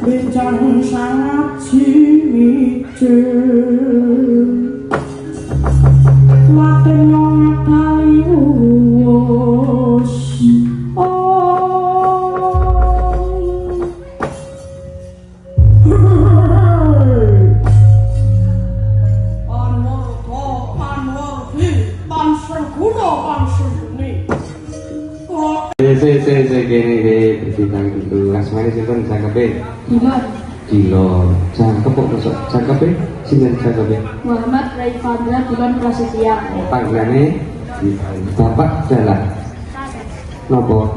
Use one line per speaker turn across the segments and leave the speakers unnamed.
Bincang sangat cimice Makin nyongat kali uwos
Saya gini bersihkan dulu. Asmane sinten cangkepe? Dilo. Cangkep kok masuk cangkepe? Sinten cangkepe?
Muhammad Raifandra Bulan Prasetya.
Panggilane Bapak Dalang. Nopo?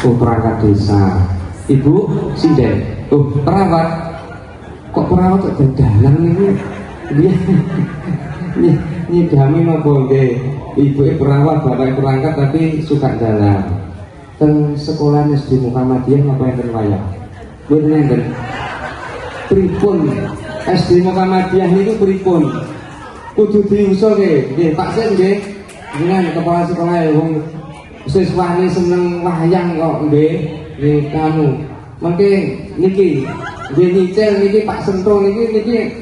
Oh, perangkat desa. Ibu sinden. Oh, perawat. Kok perawat kok dalang niku? Nyidami nopo nggih? Ibuke perawat, bapake perangkat tapi suka dalang. Teng sekolah SD Muhammadiyah apa enten wayang? Mboten enten. Pripun SD Muhammadiyah niku pripun? Kudu diusulke. Nggih, Pak Sen nggih. Jenengan kepala sekolah wong siswane seneng wayang kok nggih. Nggih kamu. Mengke niki nggih nyicil niki Pak Sento niki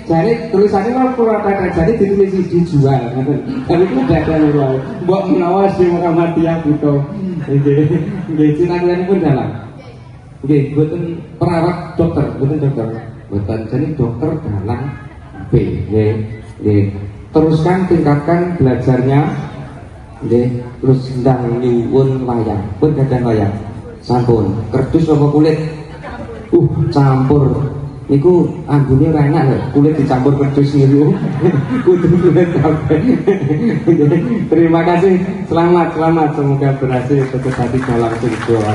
jare tulisane kok Purwakarta jare ditulis dijual ngoten. Tapi ku dadan wae. Mbok menawa SD Muhammadiyah butuh. Nggih, cita-citanipun dalang. Nggih, mboten perawat dokter, mboten dokter. Mboten jadi dokter dalang B. Nggih. Teruskan tingkatkan belajarnya. Nggih, terus ndang nyuwun wayang. Pun gadah wayang. Sampun. Kerdus apa kulit? Campur. Niku ambune ora enak lho, kulit dicampur kerdus niku. Kudu kulit kabeh. Terima kasih, selamat, semoga berhasil sukses hati dalam doa.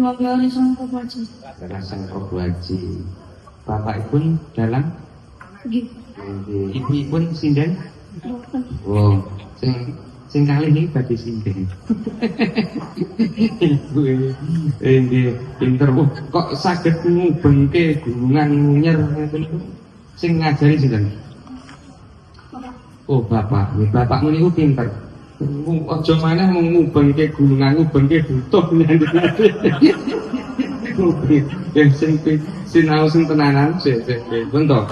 Diwakili Sangko Haji.
Dalang Sangko Haji. Bapakipun dalang?
Nggih.
Ibu-ibun sinden?
Boten.
Oh, sing kalih iki badhe sinden. Ibu nggih pinter. Kok saged ngubengke gunungan nyer ngoten niku? Sing ngajari sinten? Oh, bapak. Bapakmu niku pinter. Aja maneh ngubengke gunungan, ngubengke butuh nyandinate. Ya sing sinau sing tenanan sik bentuk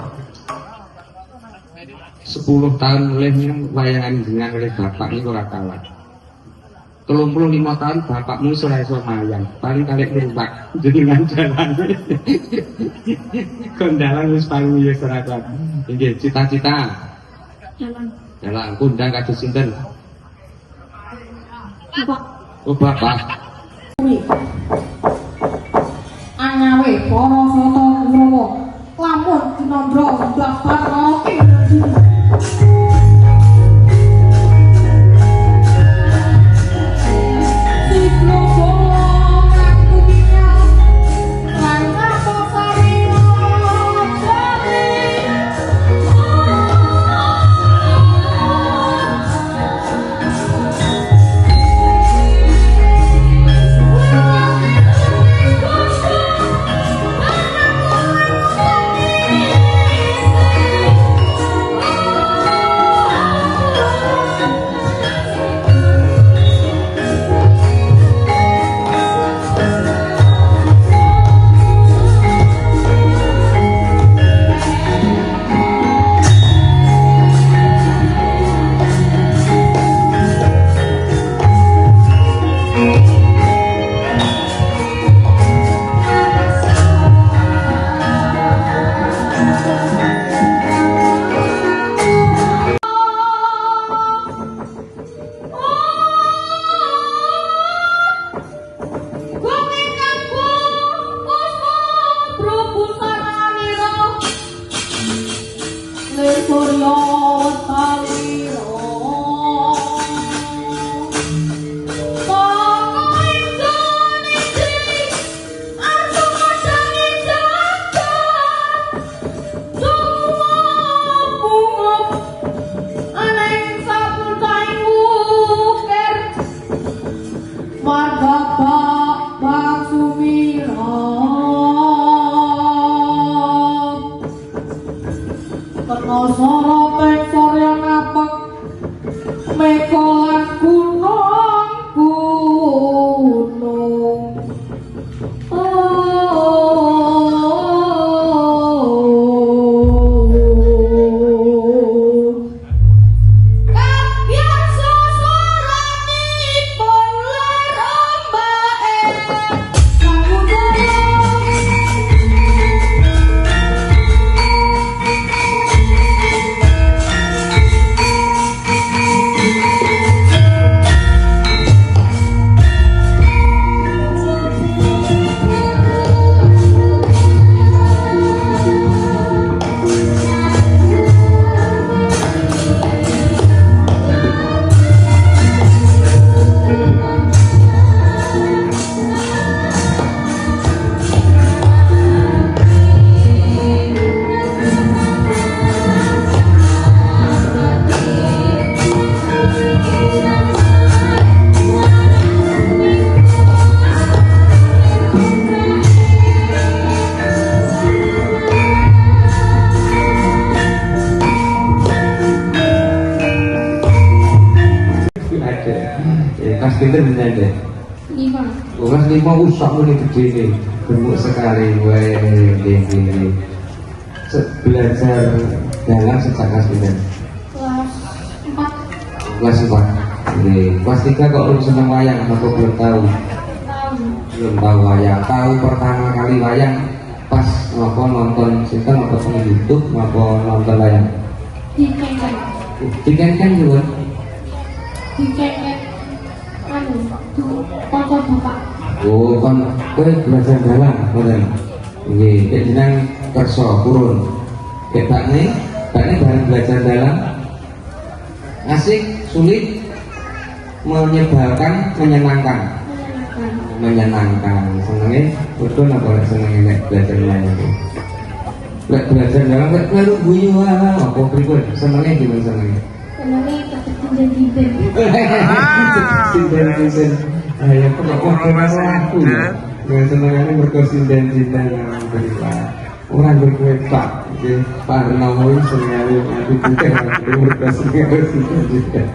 10 tahun mulai wayangan jenengan oleh bapak ini ora kalah. 35 tahun bapakmu ora iso mayang, paling kali numpak jenengan jalan. Kondalan wis paling wis ora kuat. Nggih, cita-cita. Jalan kundang kados sinten?
Bapak.
Oh, bapak.
Angawe para soto Kurawa lamun dinandra daftar oke
Kelas pinter bener deh.
5.
Kelas 5 usah mulai gede nih, gemuk sekali. Ini belajar dalang sejak kelas pinter.
Kelas 4.
Kelas 4. Kelas 3 kok lu seneng wayang apa kok belum tahu?
Tahun.
Belum tahu wayang. Tahu pertama kali wayang pas nonton sinten nonton YouTube nonton wayang.
Dikengken.
Dikengken juga.
Dikengken. Koko bapak.
Oh, kon kowe belajar dalang, ngoten. Nggih, nek jeneng kersa purun. Nek bakne bareng belajar dalang. Asik, sulit, menyebalkan, menyenangkan. menyenangkan. Senengnya betul apa senengnya nek belajar nyanyi itu. Lek belajar nyanyi lek melu guyu apa pripun? Senengnya gimana senengnya?
Senangnya dapat tinjan-tinjan.
Sinden-sinden. Ya pokoknya aku ya. Dengan senengannya berkesinden-sinden yang berilah. Orang berkue Pak, Pak Renowi senengane aku juga berkesinden-sinden.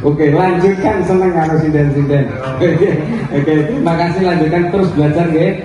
Oke, lanjutkan seneng karo sinden-sinden. Oke, terima kasih, lanjutkan terus belajar nggih.